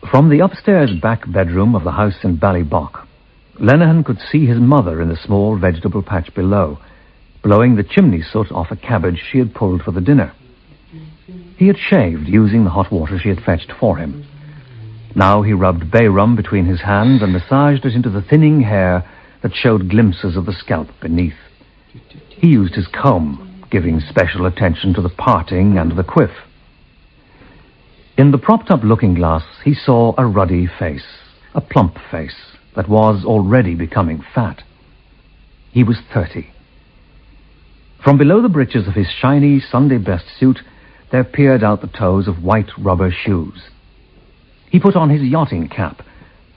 From the upstairs back bedroom of the house in Ballybock, Lenihan could see his mother in the small vegetable patch below, blowing the chimney soot off a cabbage she had pulled for the dinner. He had shaved using the hot water she had fetched for him. Now he rubbed bay rum between his hands and massaged it into the thinning hair that showed glimpses of the scalp beneath. He used his comb, giving special attention to the parting and the quiff. In the propped-up looking-glass, he saw a ruddy face, a plump face that was already becoming fat. He was 30. From below the breeches of his shiny Sunday-best suit, there peered out the toes of white rubber shoes. He put on his yachting cap,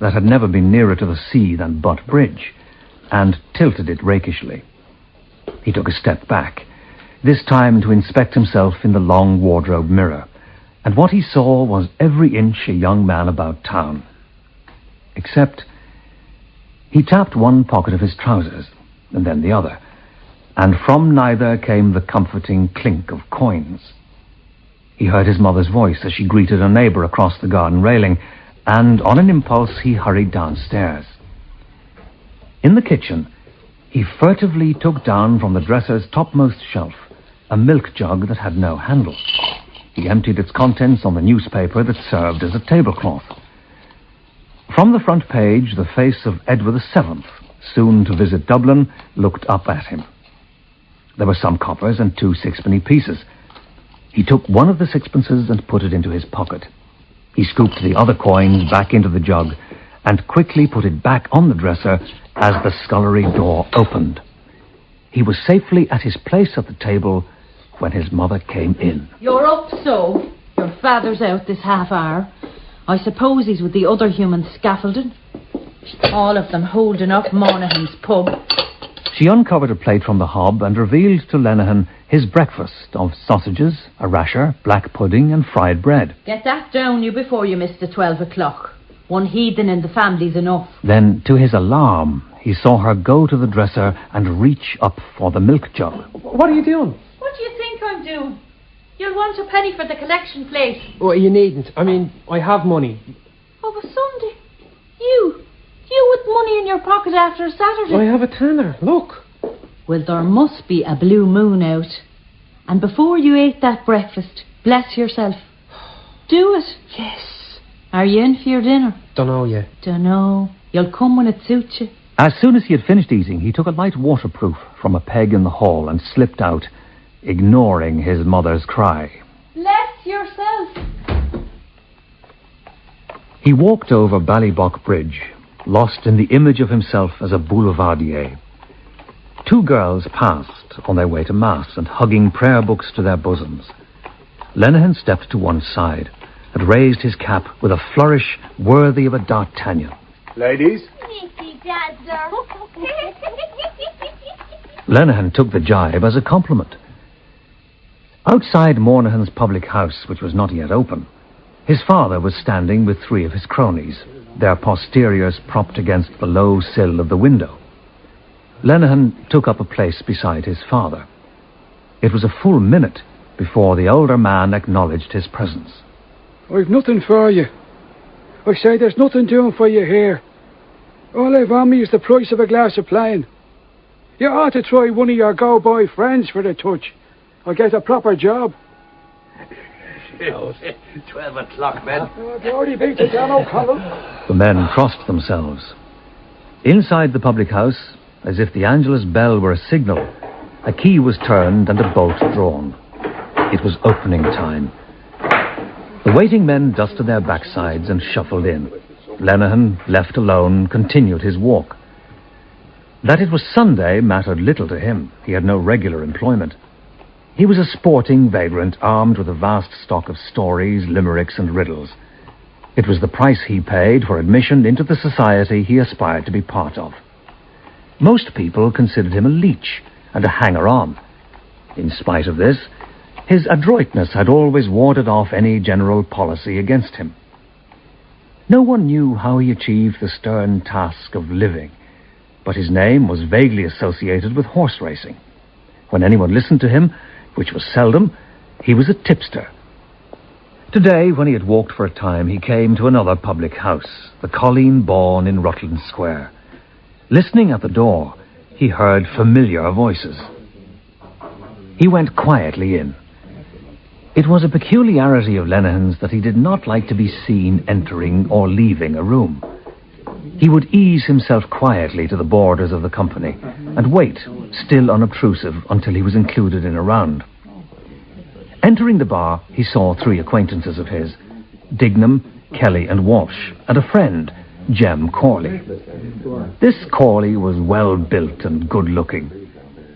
that had never been nearer to the sea than Butt Bridge, and tilted it rakishly. He took a step back, this time to inspect himself in the long wardrobe mirror, and what he saw was every inch a young man about town. Except he tapped one pocket of his trousers, and then the other, and from neither came the comforting clink of coins. He heard his mother's voice as she greeted a neighbor across the garden railing, and on an impulse he hurried downstairs. In the kitchen, he furtively took down from the dresser's topmost shelf a milk jug that had no handle. He emptied its contents on the newspaper that served as a tablecloth. From the front page, the face of Edward VII, soon to visit Dublin, looked up at him. There were some coppers and 2 sixpenny pieces. He took one of the sixpences and put it into his pocket. He scooped the other coins back into the jug and quickly put it back on the dresser as the scullery door opened. He was safely at his place at the table when his mother came in. You're up, so? Your father's out this half hour. I suppose he's with the other human scaffolding. All of them holding up Monaghan's pub. She uncovered a plate from the hob and revealed to Lenihan his breakfast of sausages, a rasher, black pudding and fried bread. Get that down you before you miss the 12 o'clock. One heathen in the family's enough. Then, to his alarm, he saw her go to the dresser and reach up for the milk jug. What are you doing? What do you think I'm doing? You'll want a penny for the collection plate. Oh, you needn't. I mean, I have money. Oh, but Sunday. You with money in your pocket after a Saturday. I have a tenner. Look. Well, there must be a blue moon out. And before you ate that breakfast, bless yourself. Do it. Yes. Are you in for your dinner? Dunno yet. Dunno. You'll come when it suits you. As soon as he had finished eating, he took a light waterproof from a peg in the hall and slipped out, ignoring his mother's cry. Bless yourself. He walked over Ballybock Bridge, lost in the image of himself as a boulevardier. 2 girls passed on their way to Mass and hugging prayer books to their bosoms. Lenihan stepped to one side and raised his cap with a flourish worthy of a D'Artagnan. Ladies? Lenihan took the jibe as a compliment. Outside Monaghan's public house, which was not yet open, his father was standing with 3 of his cronies, their posteriors propped against the low sill of the window. Lenihan took up a place beside his father. It was a full minute before the older man acknowledged his presence. I've nothing for you. I say there's nothing doing for you here. All I've on me is the price of a glass of plain. You ought to try one of your go-by friends for the touch. I'll get a proper job. 12 o'clock, men. They already beat it down, O'Connell. The men crossed themselves. Inside the public house, as if the Angelus bell were a signal, a key was turned and a bolt drawn. It was opening time. The waiting men dusted their backsides and shuffled in. Lenihan, left alone, continued his walk. That it was Sunday mattered little to him. He had no regular employment. He was a sporting vagrant armed with a vast stock of stories, limericks and riddles. It was the price he paid for admission into the society he aspired to be part of. Most people considered him a leech and a hanger-on. In spite of this, his adroitness had always warded off any general policy against him. No one knew how he achieved the stern task of living, but his name was vaguely associated with horse racing. When anyone listened to him, which was seldom, he was a tipster. Today, when he had walked for a time, he came to another public house, the Colleen Bawn in Rutland Square. Listening at the door, he heard familiar voices. He went quietly in. It was a peculiarity of Lenihan's that he did not like to be seen entering or leaving a room. He would ease himself quietly to the borders of the company and wait, still unobtrusive, until he was included in a round. Entering the bar, he saw 3 acquaintances of his, Dignam, Kelly and Walsh, and a friend, Jem Corley. This Corley was well-built and good-looking.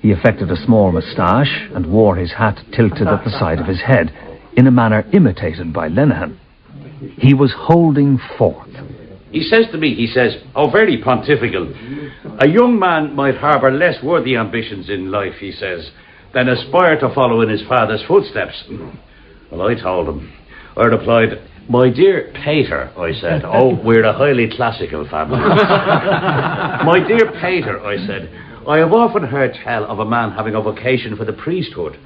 He affected a small moustache and wore his hat tilted at the side of his head, in a manner imitated by Lenihan. He was holding forth. He says to me, he says, "Oh, very pontifical. A young man might harbour less worthy ambitions in life," he says, "than aspire to follow in his father's footsteps." Well, I told him. I replied, "My dear Pater," I said, "oh, we're a highly classical family." "My dear Pater," I said, "I have often heard tell of a man having a vocation for the priesthood,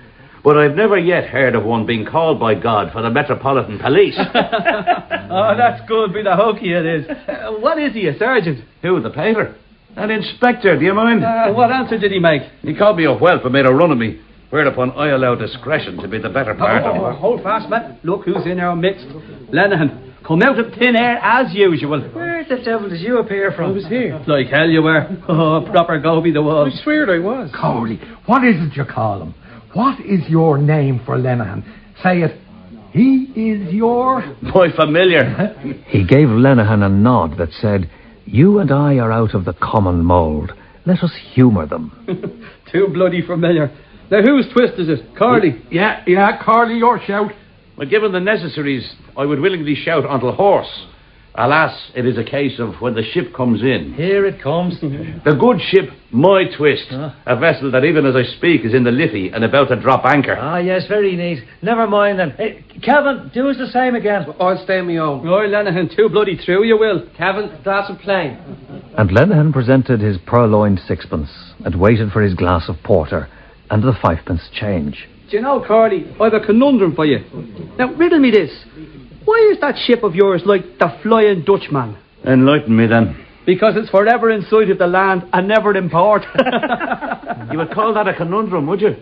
but I've never yet heard of one being called by God for the Metropolitan Police." Oh, that's good, be the hokey it is. What is he, a sergeant? Who, the Pater? An inspector, do you mind? What answer did he make? He called me a whelp and made a run of me, whereupon I allowed discretion to be the better part of it. Hold fast, man. Look who's in our midst. Lenihan, come out of thin air as usual. Where the devil did you appear from? I was here. Like hell you were. Oh, proper Goby the was. I swear I was. Corley, what is it you call him? What is your name for Lenihan? Say it. He is your... My familiar. He gave Lenihan a nod that said, "You and I are out of the common mould. Let us humour them." Too bloody familiar. Now whose twist is it? Corley? Yeah, Corley, your shout. Well, given the necessaries, I would willingly shout until hoarse. Alas, it is a case of when the ship comes in. Here it comes. The good ship, my twist. A vessel that even as I speak is in the Liffey and about to drop anchor. Ah, yes, very neat. Never mind then. Hey, Kevin, do us the same again. I'll stay me own. Oh, Lenihan, too bloody true you will. Kevin, that's a plane. And Lenihan presented his purloined sixpence and waited for his glass of porter and the 5-pence change. Do you know, Corley, I've a conundrum for you. Now, riddle me this. Why is that ship of yours like the Flying Dutchman? Enlighten me then. Because it's forever in sight of the land and never in port. You would call that a conundrum, would you?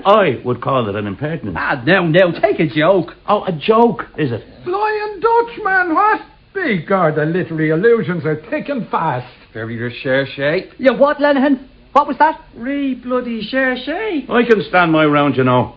I would call it an impertinence. Now, take a joke. Oh, a joke, is it? Flying Dutchman, what? Big God, the literary allusions are thick and fast. Very recherche. Yeah, what, Lenihan? What was that? Bloody cherche. I can stand my round, you know.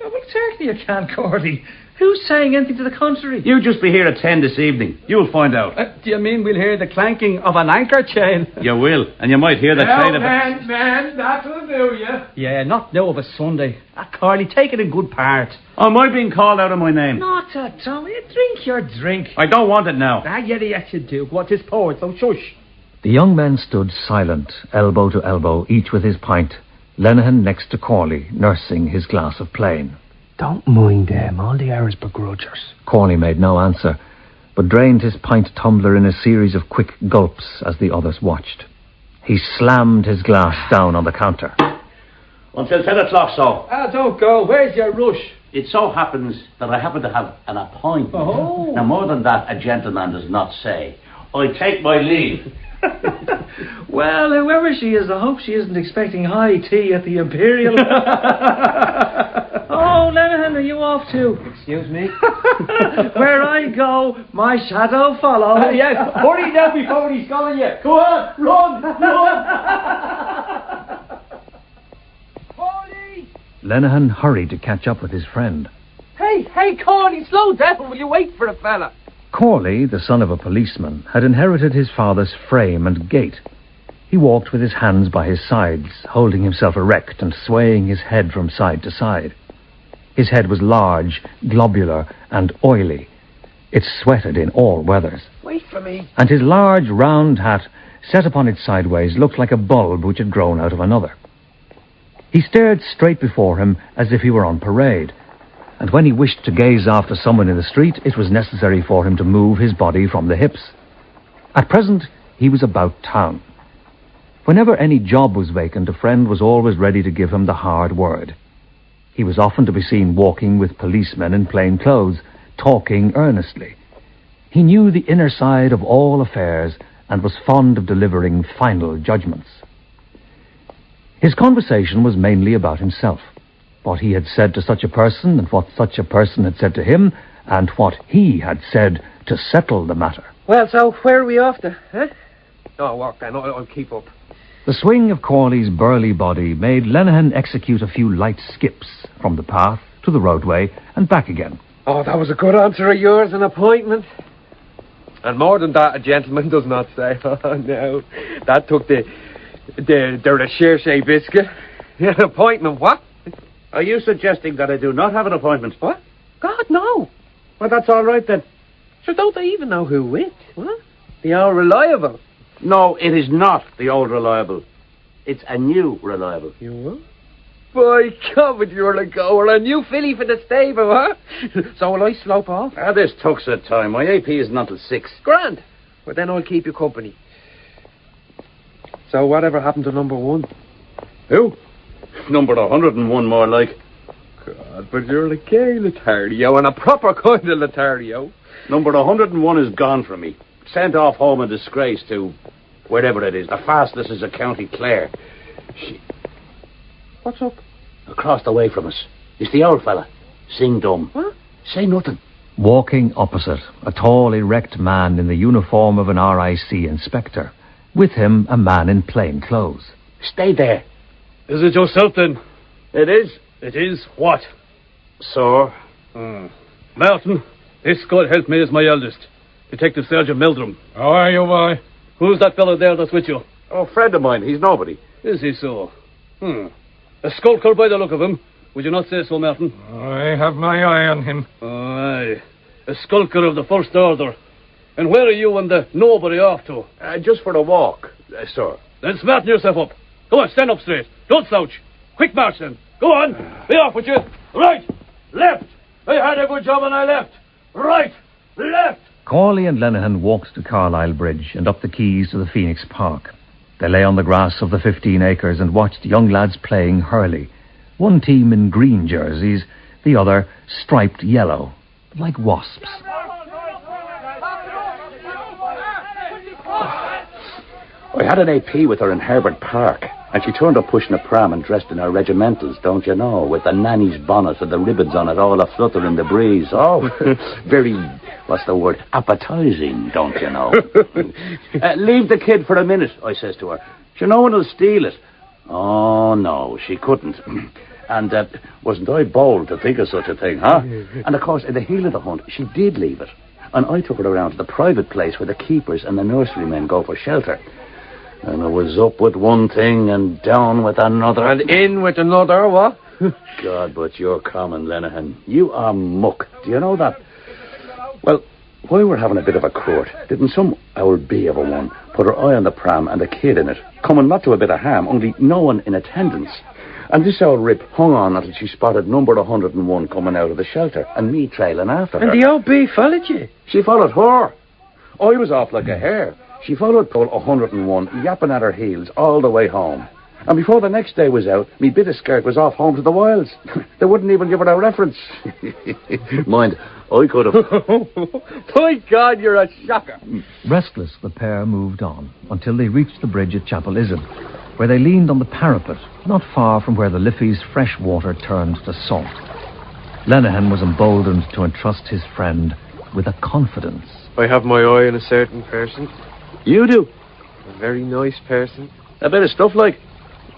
Oh, well, certainly you can, Corley. Who's saying anything to the contrary? You just be here at 10 this evening. You'll find out. Do you mean we'll hear the clanking of an anchor chain? You will, and you might hear the train of it. Man, that'll do you. Yeah, not now of a Sunday. Corley, take it in good part. Oh, am I being called out of my name? Not at all. Drink your drink. I don't want it now. Yes, you do. What is poet, so shush. The young men stood silent, elbow to elbow, each with his pint, Lenihan next to Corley, nursing his glass of plain. Don't mind them, all they are is begrudgers. Corley made no answer, but drained his pint tumbler in a series of quick gulps as the others watched. He slammed his glass down on the counter. Until 10 o'clock, so. Don't go. Where's your rush? It so happens that I happen to have an appointment. Oh. Now, more than that, a gentleman does not say. I take my leave. Well, whoever she is, I hope she isn't expecting high tea at the Imperial. Oh, Lenihan, are you off too? Excuse me? Where I go, my shadow follows. Yes, hurry now before he's calling you. Go on, run! Corley! Lenihan hurried to catch up with his friend. Hey, Corley, slow down. Will you wait for a fella? Corley, the son of a policeman, had inherited his father's frame and gait. He walked with his hands by his sides, holding himself erect and swaying his head from side to side. His head was large, globular, and oily. It sweated in all weathers. Wait for me. And his large, round hat, set upon its sideways, looked like a bulb which had grown out of another. He stared straight before him as if he were on parade, and when he wished to gaze after someone in the street, it was necessary for him to move his body from the hips. At present, he was about town. Whenever any job was vacant, a friend was always ready to give him the hard word. He was often to be seen walking with policemen in plain clothes, talking earnestly. He knew the inner side of all affairs and was fond of delivering final judgments. His conversation was mainly about himself, what he had said to such a person and what such a person had said to him, and what he had said to settle the matter. Well, so where are we off to, huh? Oh, walk then, I'll keep up. The swing of Corley's burly body made Lenihan execute a few light skips from the path to the roadway and back again. Oh, that was a good answer of yours, an appointment. And more than that, a gentleman does not say. Oh, no. That took the Cherche biscuit. An appointment, what? Are you suggesting that I do not have an appointment? What? God, no. Well, that's all right then. So don't they even know who with? What? The old reliable. No, it is not the old reliable. It's a new reliable. You what? By God, but you're a goer. A new filly for the stable, huh? So will I slope off? This took some time. My AP isn't until 6. Grand. Well, then I'll keep you company. So whatever happened to number 1? Who? Numbered 101 more like. God, but you're a gay Lothario, and a proper kind of Lothario. Number 101 is gone from me. Sent off home in disgrace to wherever it is. The fastest is a County Clare. What's up? Across the way from us. It's the old fella. Sing dumb. What? Say nothing. Walking opposite, a tall, erect man in the uniform of an RIC inspector. With him, a man in plain clothes. Stay there. Is it yourself, then? It is. It is what? Sir. Martin, this, God help me, is my eldest. Detective Sergeant Meldrum. How are you, boy? Who's that fellow there that's with you? Oh, friend of mine. He's nobody. Is he so? A skulker by the look of him. Would you not say so, Martin? I have my eye on him. Aye. A skulker of the First Order. And where are you and the nobody off to? Just for a walk, sir. Then smarten yourself up. Go on, stand up straight. Don't slouch. Quick march then. Go on. Be off with you. Right. Left. I had a good job and I left. Right. Left. Corley and Lenihan walked to Carlisle Bridge and up the quays to the Phoenix Park. They lay on the grass of the 15 acres and watched young lads playing hurley. One team in green jerseys, the other striped yellow, like wasps. I had an AP with her in Herbert Park, and she turned up pushing a pram and dressed in her regimentals, don't you know, with the nanny's bonnet and the ribbons on it all a-flutter in the breeze. Oh, very, what's the word, appetizing, don't you know. Leave the kid for a minute, I says to her. Do you know one will steal it? Oh, no, she couldn't. And wasn't I bold to think of such a thing, huh? And, of course, in the heel of the hunt, she did leave it. And I took her around to the private place where the keepers and the nurserymen go for shelter. And I was up with one thing and down with another. And in with another, what? God, but you're common, Lenihan. You are muck. Do you know that? Well, while we're having a bit of a court, didn't some old bee of a one put her eye on the pram and the kid in it, coming not to a bit of harm, only no one in attendance. And this old rip hung on until she spotted number 101 coming out of the shelter, and me trailing after her. And the old bee followed you? She followed her. I was off like a hare. She followed Paul 101, yapping at her heels all the way home. And before the next day was out, me bit of skirt was off home to the wilds. They wouldn't even give her a reference. Mind, I could have. My God, you're a shocker. Restless, the pair moved on until they reached the bridge at Chapel Isle, where they leaned on the parapet, not far from where the Liffey's fresh water turned to salt. Lenihan was emboldened to entrust his friend with a confidence. I have my eye on a certain person. You do? A very nice person. A bit of stuff like?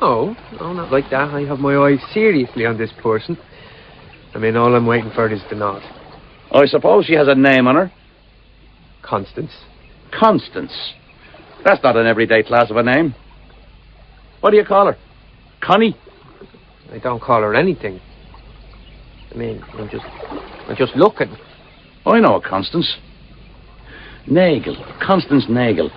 No, not like that. I have my eye seriously on this person. I mean, all I'm waiting for is the nod. I suppose she has a name on her. Constance. Constance. That's not an everyday class of a name. What do you call her? Connie? I don't call her anything. I mean, I'm just looking. I know a Constance. Nagel. Constance Nagel.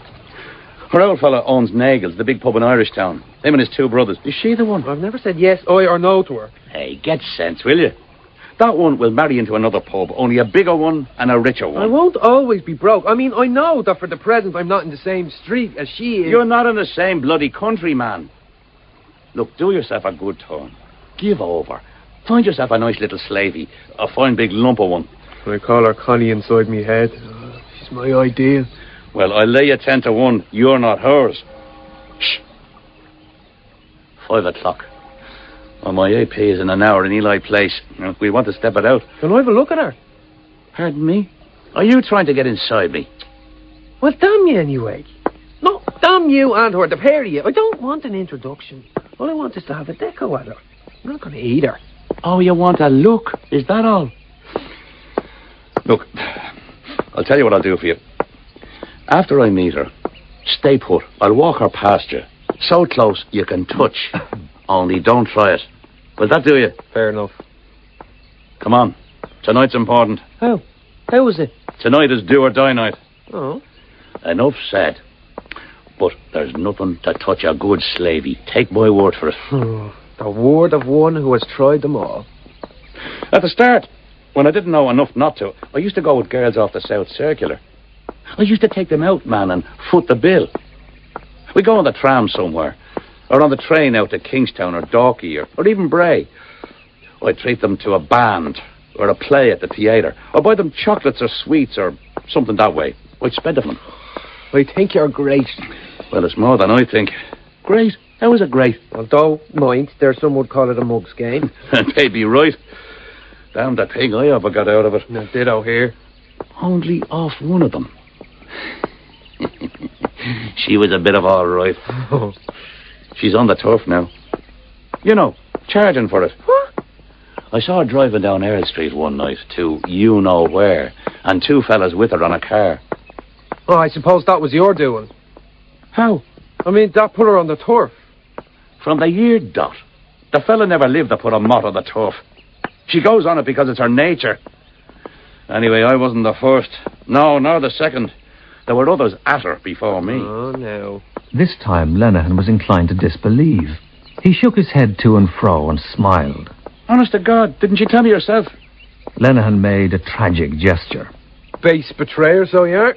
Her old fella owns Nagel's, the big pub in Irishtown. Him and his 2 brothers. Is she the one? I've never said yes, I or no to her. Hey, get sense, will you? That one will marry into another pub, only a bigger one and a richer one. I won't always be broke. I mean, I know that for the present I'm not in the same street as she is. You're not in the same bloody country, man. Look, do yourself a good turn. Give over. Find yourself a nice little slavey, a fine big lump of one. I call her Connie inside me head. Oh, she's my ideal. Well, I lay you 10 to 1. You're not hers. Shh. 5 o'clock. Well, my AP is in an hour in Eli Place. We want to step it out. Can I have a look at her? Pardon me? Are you trying to get inside me? Well, damn you anyway. No, damn you and her, the pair of you. I don't want an introduction. All I want is to have a deco at her. I'm not going to eat her. Oh, you want a look? Is that all? Look, I'll tell you what I'll do for you. After I meet her, stay put. I'll walk her past you. So close you can touch. Only don't try it. Will that do you? Fair enough. Come on. Tonight's important. How? How is it? Tonight is do or die night. Oh. Enough said. But there's nothing to touch a good slavey. Take my word for it. The word of one who has tried them all. At the start, when I didn't know enough not to, I used to go with girls off the South Circular. I used to take them out, man, and foot the bill. We go on the tram somewhere, or on the train out to Kingstown or Dalkey or even Bray. I'd treat them to a band or a play at the theatre, or buy them chocolates or sweets or something that way. I'd spend it on them. I think you're great. Well, it's more than I think. Great? How is it great? Although, mind, there's some would call it a mug's game. And they'd be right. Damn the thing I ever got out of it. Now, ditto here. Only off one of them. She was a bit of all right. She's on the turf now. You know, charging for it. What? I saw her driving down Earl Street one night to you-know-where, and 2 fellas with her on a car. Oh, I suppose that was your doing. How? I mean, that put her on the turf. From the year dot. The fella never lived to put a mot on the turf. She goes on it because it's her nature. Anyway, I wasn't the first. No, nor the second. There were others at her before me. Oh, no. This time Lenehan was inclined to disbelieve. He shook his head to and fro and smiled. Honest to God, didn't you tell me yourself? Lenehan made a tragic gesture. Base betrayer, so you are.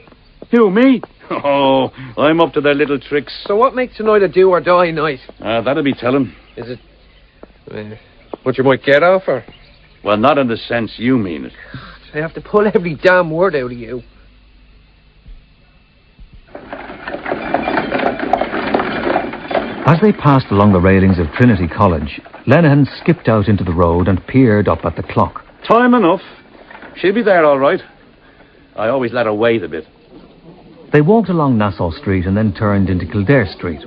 Who, me? Oh, I'm up to their little tricks. So what makes tonight a do or die night? That'll be telling. Is it what you might get off her? Well, not in the sense you mean it. I have to pull every damn word out of you. As they passed along the railings of Trinity College, Lenehan skipped out into the road and peered up at the clock. Time enough. She'll be there all right. I always let her wait a bit. They walked along Nassau Street and then turned into Kildare Street.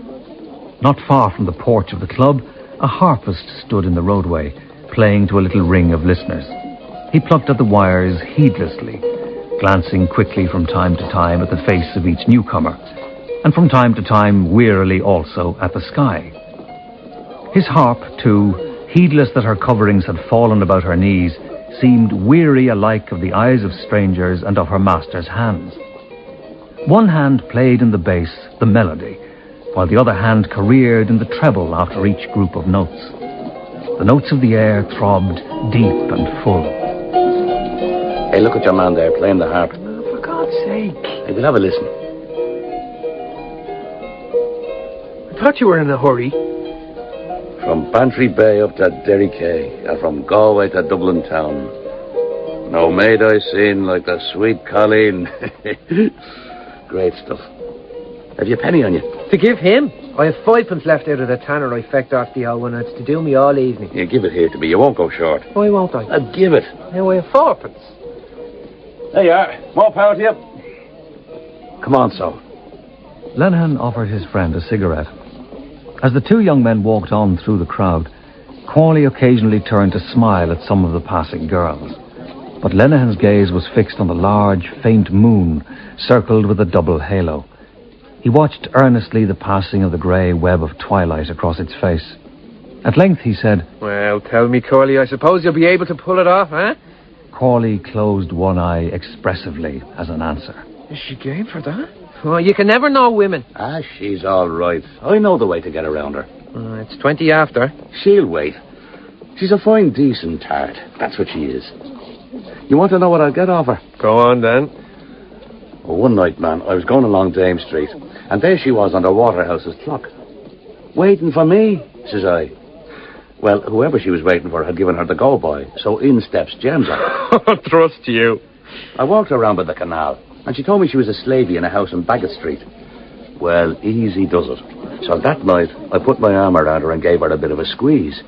Not far from the porch of the club, a harpist stood in the roadway, playing to a little ring of listeners. He plucked at the wires heedlessly, glancing quickly from time to time at the face of each newcomer, and from time to time wearily also at the sky. His harp, too, heedless that her coverings had fallen about her knees, seemed weary alike of the eyes of strangers and of her master's hands. One hand played in the bass, the melody, while the other hand careered in the treble after each group of notes. The notes of the air throbbed deep and full. Hey, look at your man there playing the harp. Oh, for God's sake. Hey, we'll have a listen. I thought you were in a hurry. From Bantry Bay up to Derry Quay, and from Galway to Dublin town. No maid I seen like the sweet Colleen. Great stuff. Have you a penny on you? To give him? I have 5 left out of the tanner I fecked off the old one, and it's to do me all evening. Yeah, give it here to me. You won't go short. Why won't I? Give it. Now I have 4. There you are. More power to you. Come on, so. Lenehan offered his friend a cigarette. As the 2 young men walked on through the crowd, Corley occasionally turned to smile at some of the passing girls. But Lenehan's gaze was fixed on the large, faint moon, circled with a double halo. He watched earnestly the passing of the grey web of twilight across its face. At length he said, Well, tell me, Corley, I suppose you'll be able to pull it off, eh? Corley closed one eye expressively as an answer. Is she game for that? Oh, you can never know women. She's all right. I know the way to get around her. It's 20 after. She'll wait. She's a fine, decent tart. That's what she is. You want to know what I'll get off her? Go on, then. Well, one night, man, I was going along Dame Street, and there she was on the Waterhouse's clock. Waiting for me, says I. Well, whoever she was waiting for had given her the go-by, so in steps James. Trust you. I walked her around by the canal, and she told me she was a slavey in a house in Bagot Street. Well, easy does it. So that night, I put my arm around her and gave her a bit of a squeeze.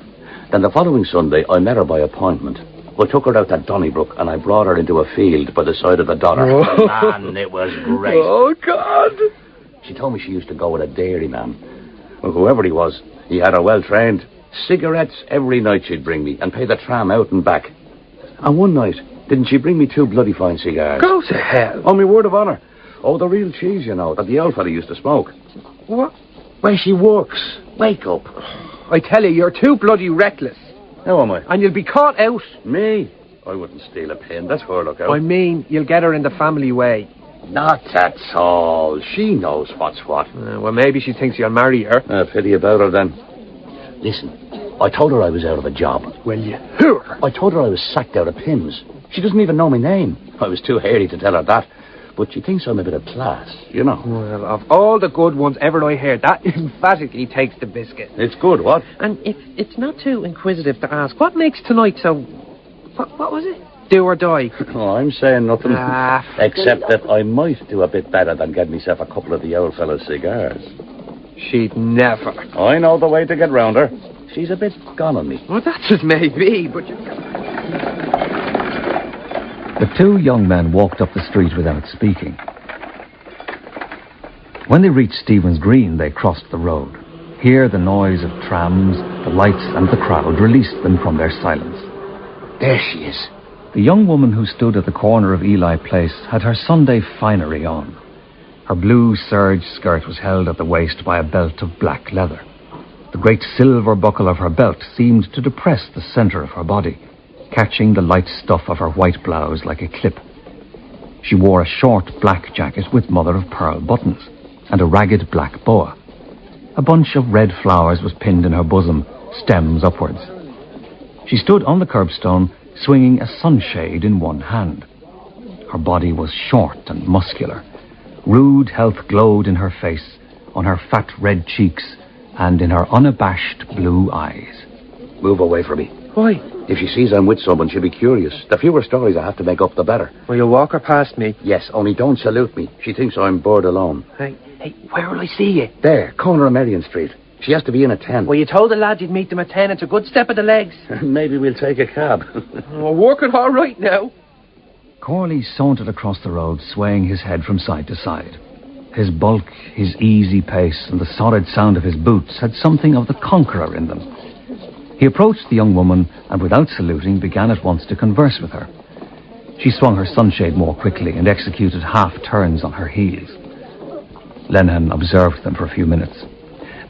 Then the following Sunday, I met her by appointment. I took her out to Donnybrook, and I brought her into a field by the side of the Dodder. Oh. Man, it was great. Oh, God. She told me she used to go with a dairyman. Well, whoever he was, he had her well trained. Cigarettes every night she'd bring me, and pay the tram out and back. And one night, didn't she bring me 2 bloody fine cigars? Go to hell. On my word of honour. Oh, the real cheese, you know, that the old fella used to smoke. What? Where she works. Wake up. I tell you, you're too bloody reckless. How am I? And you'll be caught out. Me? I wouldn't steal a pin. That's her lookout. I mean, you'll get her in the family way. Not at all. She knows what's what. Well, maybe she thinks you'll marry her. Pity about her, then. Listen, I told her I was out of a job. Well, you hear? I told her I was sacked out of Pimm's. She doesn't even know my name. I was too hairy to tell her that. But she thinks I'm a bit of class, you know. Well, of all the good ones ever I heard, that emphatically takes the biscuit. It's good, what? And if it's not too inquisitive to ask, what makes tonight so... What was it? Do or die? Oh, I'm saying nothing. Except that I might do a bit better than get myself a couple of the old fellow's cigars. She'd never. I know the way to get round her. She's a bit gone on me. Well, that's as may be, but you... The 2 young men walked up the street without speaking. When they reached Stephen's Green, they crossed the road. Here, the noise of trams, the lights, and the crowd released them from their silence. There she is. The young woman who stood at the corner of Ely Place had her Sunday finery on. Her blue serge skirt was held at the waist by a belt of black leather. The great silver buckle of her belt seemed to depress the centre of her body, catching the light stuff of her white blouse like a clip. She wore a short black jacket with mother-of-pearl buttons and a ragged black boa. A bunch of red flowers was pinned in her bosom, stems upwards. She stood on the curbstone, swinging a sunshade in one hand. Her body was short and muscular. Rude health glowed in her face, on her fat red cheeks, and in her unabashed blue eyes. Move away from me. Why? If she sees I'm with someone, she'll be curious. The fewer stories I have to make up, the better. Will you walk her past me? Yes, only don't salute me. She thinks I'm bored alone. Hey, where will I see you? There, corner of Marion Street. She has to be in at 10. Well, you told the lads you'd meet them at 10. It's a good step of the legs. Maybe we'll take a cab. We're working all right now. Corley sauntered across the road, swaying his head from side to side. His bulk, his easy pace, and the solid sound of his boots had something of the conqueror in them. He approached the young woman and, without saluting, began at once to converse with her. She swung her sunshade more quickly and executed half-turns on her heels. Lenihan observed them for a few minutes.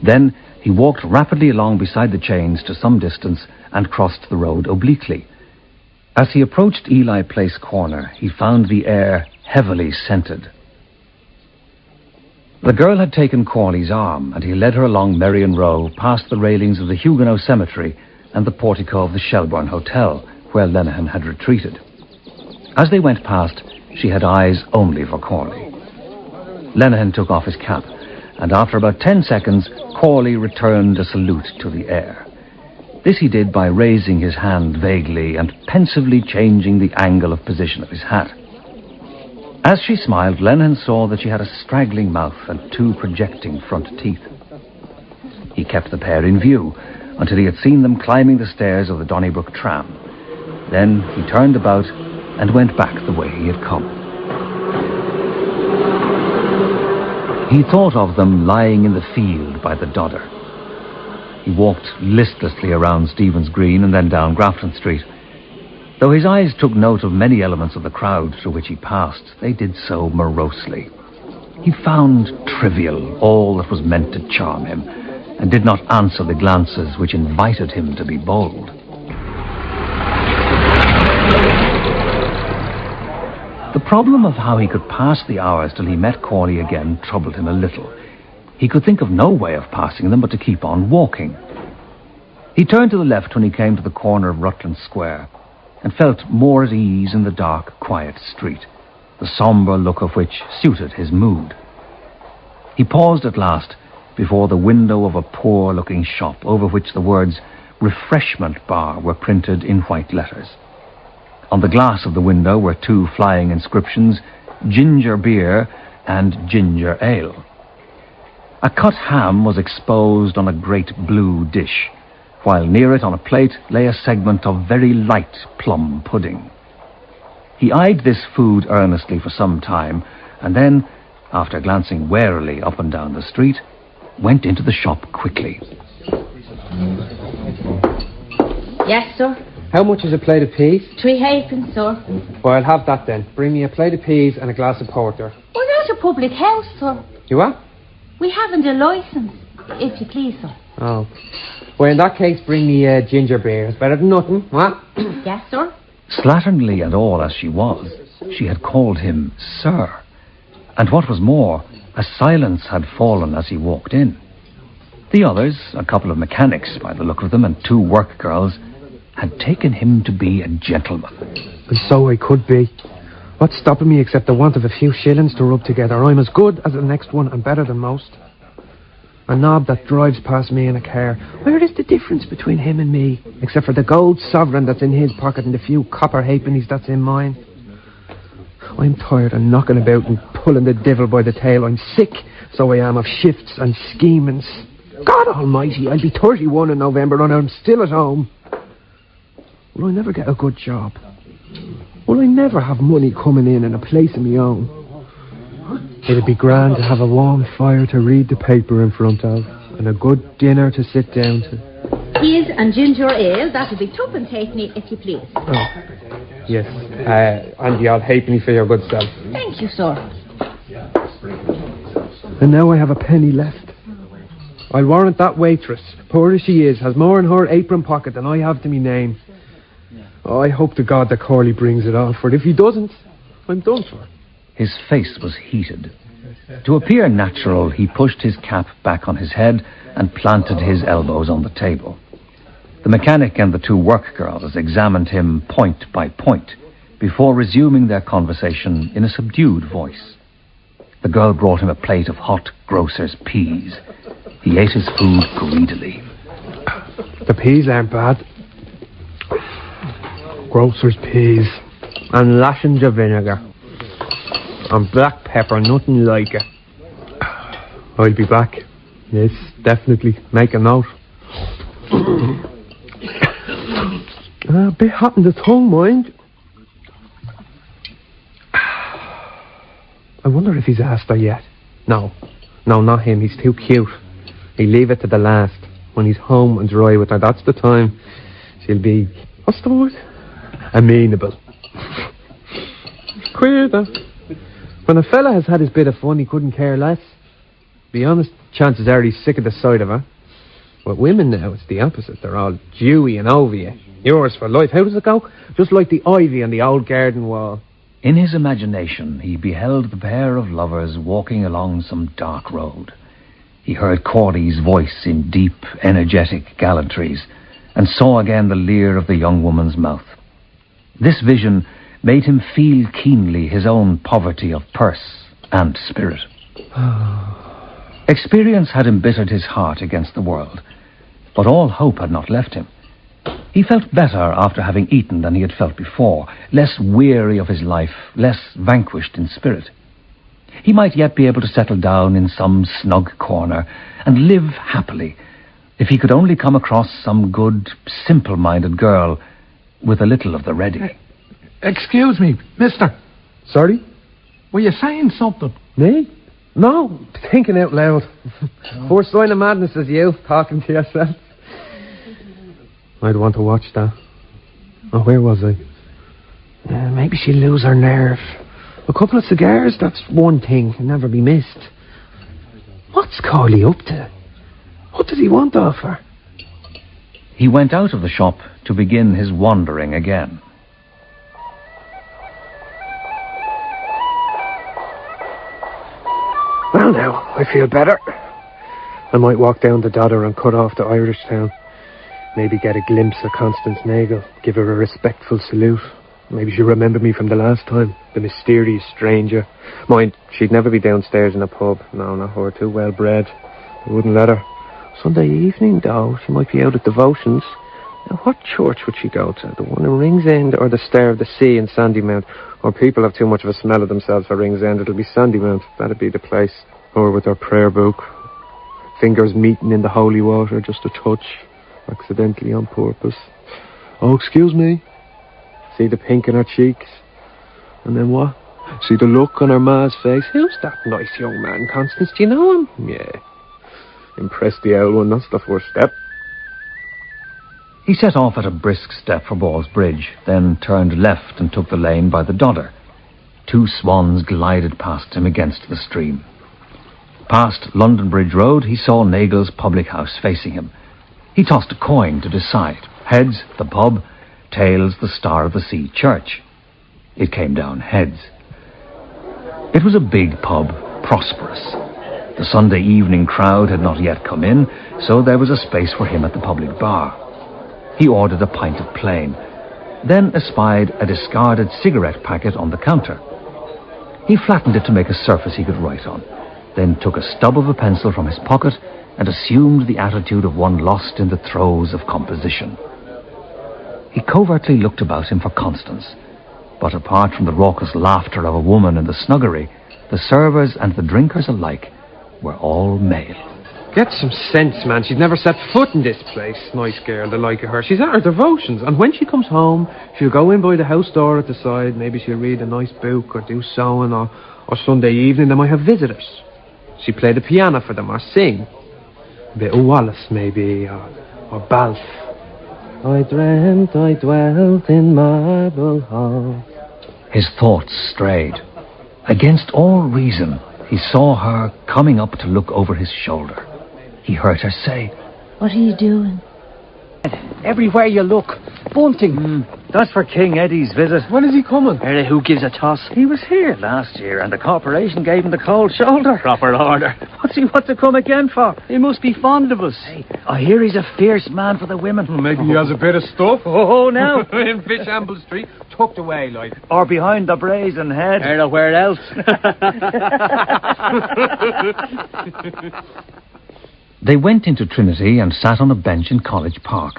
Then he walked rapidly along beside the chains to some distance and crossed the road obliquely. As he approached Ely Place corner, he found the air heavily scented. The girl had taken Corley's arm, and he led her along Merrion Row, past the railings of the Huguenot Cemetery and the portico of the Shelbourne Hotel, where Lenihan had retreated. As they went past, she had eyes only for Corley. Lenihan took off his cap, and after about 10 seconds, Corley returned a salute to the air. This he did by raising his hand vaguely and pensively changing the angle of position of his hat. As she smiled, Lenihan saw that she had a straggling mouth and 2 projecting front teeth. He kept the pair in view until he had seen them climbing the stairs of the Donnybrook tram. Then he turned about and went back the way he had come. He thought of them lying in the field by the Dodder. He walked listlessly around Stephen's Green and then down Grafton Street. Though his eyes took note of many elements of the crowd through which he passed, they did so morosely. He found trivial all that was meant to charm him, and did not answer the glances which invited him to be bold. The problem of how he could pass the hours till he met Corley again troubled him a little. He could think of no way of passing them but to keep on walking. He turned to the left when he came to the corner of Rutland Square, and felt more at ease in the dark, quiet street, the sombre look of which suited his mood. He paused at last before the window of a poor-looking shop over which the words "Refreshment Bar" were printed in white letters. On the glass of the window were 2 flying inscriptions, ginger beer and ginger ale. A cut ham was exposed on a great blue dish, while near it on a plate lay a segment of very light plum pudding. He eyed this food earnestly for some time, and then, after glancing warily up and down the street, went into the shop quickly. Yes, sir. How much is a plate of peas? 3 halfpence, sir. Well, I'll have that then. Bring me a plate of peas and a glass of porter. We're not a public house, sir. You what? We haven't a licence, if you please, sir. Oh. Well, in that case, bring me ginger beer. It's better than nothing, what? Yes, sir. Slatternly and all as she was, she had called him Sir. And what was more, a silence had fallen as he walked in. The others, a couple of mechanics by the look of them, and 2 work girls, had taken him to be a gentleman. And so I could be. What's stopping me except the want of a few shillings to rub together? I'm as good as the next one and better than most. A knob that drives past me in a car. Where is the difference between him and me? Except for the gold sovereign that's in his pocket and the few copper halfpennies that's in mine. I'm tired of knocking about and pulling the devil by the tail. I'm sick, so I am, of shifts and schemings. God almighty, I'll be 31 in November and I'm still at home. Will I never get a good job? Will I never have money coming in and a place of my own? It'd be grand to have a warm fire to read the paper in front of and a good dinner to sit down to. Peas and ginger ale, that'll be 2 halfpenny, if you please. Oh, yes. And the odd halfpenny for your good self. Thank you, sir. And now I have a penny left. I'll warrant that waitress, poor as she is, has more in her apron pocket than I have to me name. Oh, I hope to God that Corley brings it off, for if he doesn't, I'm done for. His face was heated. To appear natural, he pushed his cap back on his head and planted his elbows on the table. The mechanic and the 2 work girls examined him point by point before resuming their conversation in a subdued voice. The girl brought him a plate of hot grocer's peas. He ate his food greedily. The peas aren't bad. Grocer's peas. And lashings of vinegar. And black pepper, nothing like it. I'll be back. Yes, definitely. Make a note. A bit hot in the tongue, mind. I wonder if he's asked her yet. No, not him. He's too cute. He'll leave it to the last. When he's home and dry with her, that's the time she'll be, what's the word? Amenable. Queer, though. When a fella has had his bit of fun, he couldn't care less. Be honest, chances are he's sick of the sight of her. With women now, it's the opposite. They're all dewy and over you. Yours for life. How does it go? Just like the ivy on the old garden wall. In his imagination, he beheld the pair of lovers walking along some dark road. He heard Corley's voice in deep, energetic gallantries, and saw again the leer of the young woman's mouth. This vision made him feel keenly his own poverty of purse and spirit. Experience had embittered his heart against the world, but all hope had not left him. He felt better after having eaten than he had felt before, less weary of his life, less vanquished in spirit. He might yet be able to settle down in some snug corner and live happily, if he could only come across some good, simple-minded girl with a little of the ready. Excuse me, mister. Sorry? Were you saying something? Me? No, thinking out loud. First sign of madness is you, talking to yourself. I'd want to watch that. Oh, where was I? Maybe she'll lose her nerve. A couple of cigars, that's one thing, can never be missed. What's Corley up to? What does he want of her? He went out of the shop to begin his wandering again. Well now, I feel better. I might walk down the Dodder and cut off to Irish Town. Maybe get a glimpse of Constance Nagle, give her a respectful salute. Maybe she'll remember me from the last time, the mysterious stranger. Mind, she'd never be downstairs in a pub. No, not her, too well bred. I wouldn't let her. Sunday evening, though, she might be out at devotions. Now, what church would she go to? The one in Ringsend or the Star of the Sea in Sandymount? Or people have too much of a smell of themselves for Ringsend. It'll be Sandymount. That'd be the place. Or with her prayer book. Fingers meeting in the holy water, just a touch. Accidentally on purpose. Oh, excuse me. See the pink in her cheeks? And then what? See the look on her ma's face? Who's that nice young man, Constance? Do you know him? Yeah. Impress the old one, that's the first step. He set off at a brisk step for Ball's Bridge, then turned left and took the lane by the Dodder. 2 swans glided past him against the stream. Past London Bridge Road, he saw Nagel's public house facing him. He tossed a coin to decide. Heads, the pub. Tails, the Star of the Sea church. It came down heads. It was a big pub, prosperous. The Sunday evening crowd had not yet come in, so there was a space for him at the public bar. He ordered a pint of plain, then espied a discarded cigarette packet on the counter. He flattened it to make a surface he could write on, then took a stub of a pencil from his pocket and assumed the attitude of one lost in the throes of composition. He covertly looked about him for Constance, but apart from the raucous laughter of a woman in the snuggery, the servers and the drinkers alike were all male. Get some sense, man. She's never set foot in this place. Nice girl, the like of her. She's at her devotions, and when she comes home, she'll go in by the house door at the side. Maybe she'll read a nice book or do sewing, or Sunday evening they might have visitors. She'll play the piano for them or sing. A bit of Wallace, maybe, or Balfe. I dreamt I dwelt in marble halls. His thoughts strayed. Against all reason, he saw her coming up to look over his shoulder. He heard her say, What are you doing? Everywhere you look. Bunting. That's for King Eddie's visit. When is he coming? Who gives a toss? He was here last year, and the corporation gave him the cold shoulder. Proper order. What's he want to come again for? He must be fond of us. Hey, I hear he's a fierce man for the women. Maybe he has a bit of stuff. Oh, now. In Fishamble Street, tucked away, like. Or behind the brazen head. Where else? They went into Trinity and sat on a bench in College Park.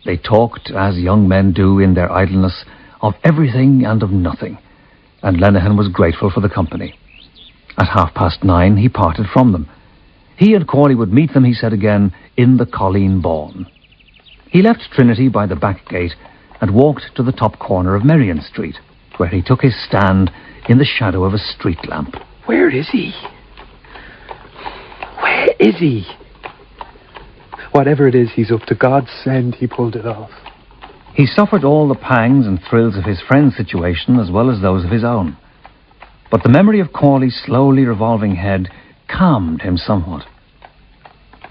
They talked, as young men do in their idleness, of everything and of nothing, and Lenehan was grateful for the company. At 9:30 he parted from them. He and Corley would meet them, he said again, in the Colleen Bawn. He left Trinity by the back gate and walked to the top corner of Merrion Street, where he took his stand in the shadow of a street lamp. Where is he? Where is he? Whatever it is he's up to, God send he pulled it off. He suffered all the pangs and thrills of his friend's situation as well as those of his own. But the memory of Corley's slowly revolving head calmed him somewhat.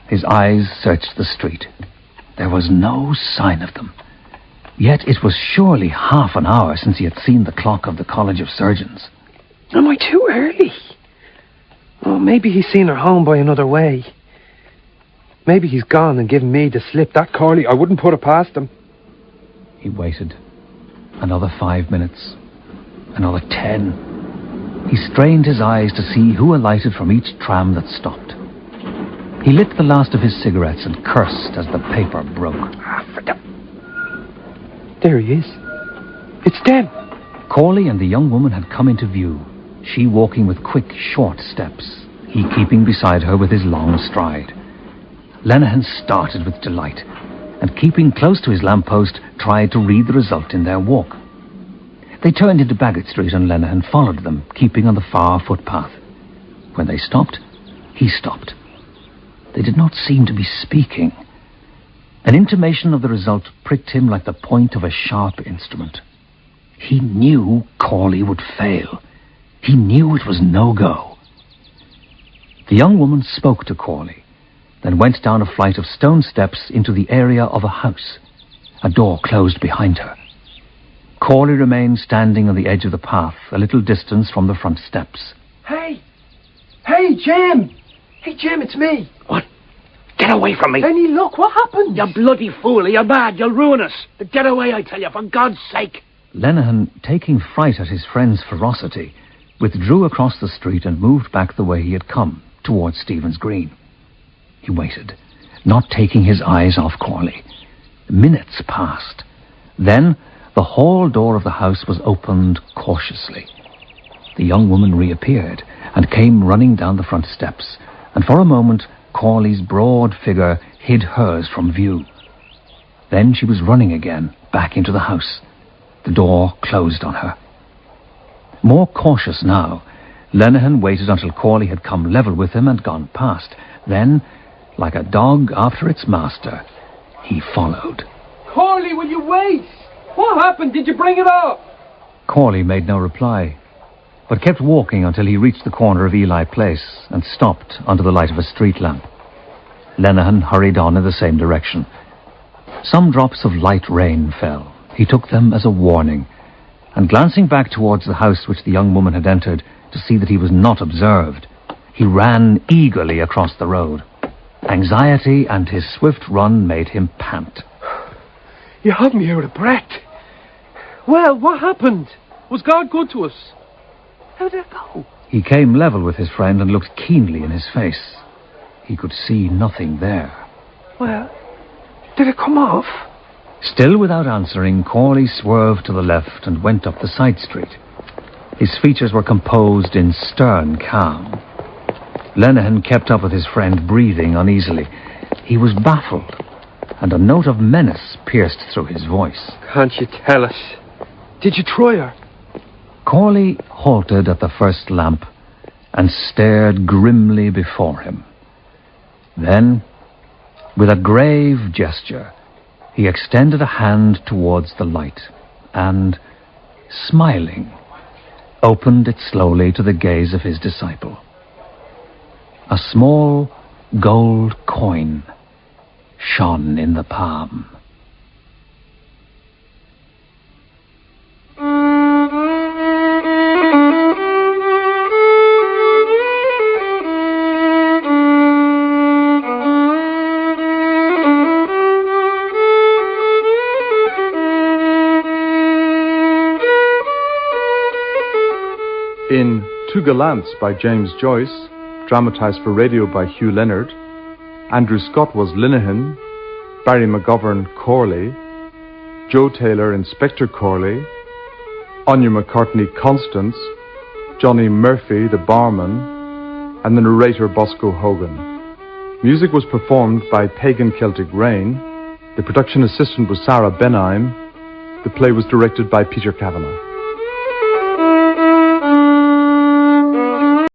His eyes searched the street. There was no sign of them. Yet it was surely half an hour since he had seen the clock of the College of Surgeons. Am I too early? Oh, maybe he's seen her home by another way. Maybe he's gone and given me the slip. That Corley, I wouldn't put it past him. He waited. Another 5 minutes. Another 10. He strained his eyes to see who alighted from each tram that stopped. He lit the last of his cigarettes and cursed as the paper broke. There he is. It's them. Corley and the young woman had come into view, she walking with quick, short steps, he keeping beside her with his long stride. Lenehan started with delight, and keeping close to his lamppost, tried to read the result in their walk. They turned into Baggot Street, and Lenehan followed them, keeping on the far footpath. When they stopped, he stopped. They did not seem to be speaking. An intimation of the result pricked him like the point of a sharp instrument. He knew Corley would fail. He knew it was no go. The young woman spoke to Corley, then went down a flight of stone steps into the area of a house. A door closed behind her. Corley remained standing on the edge of the path, a little distance from the front steps. Hey! Hey, Jim! Hey, Jim, it's me. What? Get away from me. Lenny, look, what happened? You bloody fool. Are you mad? You'll ruin us. Get away, I tell you, for God's sake. Lenehan, taking fright at his friend's ferocity, withdrew across the street and moved back the way he had come, towards Stephen's Green. He waited, not taking his eyes off Corley. Minutes passed. Then the hall door of the house was opened cautiously. The young woman reappeared and came running down the front steps, and for a moment Corley's broad figure hid hers from view. Then she was running again, back into the house. The door closed on her. More cautious now, Lenihan waited until Corley had come level with him and gone past. Then, like a dog after its master, he followed. Corley, will you wait? What happened? Did you bring it up? Corley made no reply, but kept walking until he reached the corner of Ely Place and stopped under the light of a street lamp. Lenihan hurried on in the same direction. Some drops of light rain fell. He took them as a warning, and glancing back towards the house which the young woman had entered to see that he was not observed, he ran eagerly across the road. Anxiety and his swift run made him pant. You had me out of breath. Well, what happened? Was God good to us? How did it go? He came level with his friend and looked keenly in his face. He could see nothing there. Well, did it come off? Still without answering, Corley swerved to the left and went up the side street. His features were composed in stern calm. Lenihan kept up with his friend, breathing uneasily. He was baffled, and a note of menace pierced through his voice. Can't you tell us? Did you try her? Corley halted at the first lamp and stared grimly before him. Then, with a grave gesture, he extended a hand towards the light and, smiling, opened it slowly to the gaze of his disciple. A small gold coin shone in the palm. In Two Gallants by James Joyce, dramatised for radio by Hugh Leonard, Andrew Scott was Lenihan, Barry McGovern Corley, Joe Taylor Inspector Corley, Anya McCartney Constance, Johnny Murphy the barman, and the narrator Bosco Hogan. Music was performed by Pagan Celtic Rain. The production assistant was Sarah Benheim. The play was directed by Peter Kavanagh.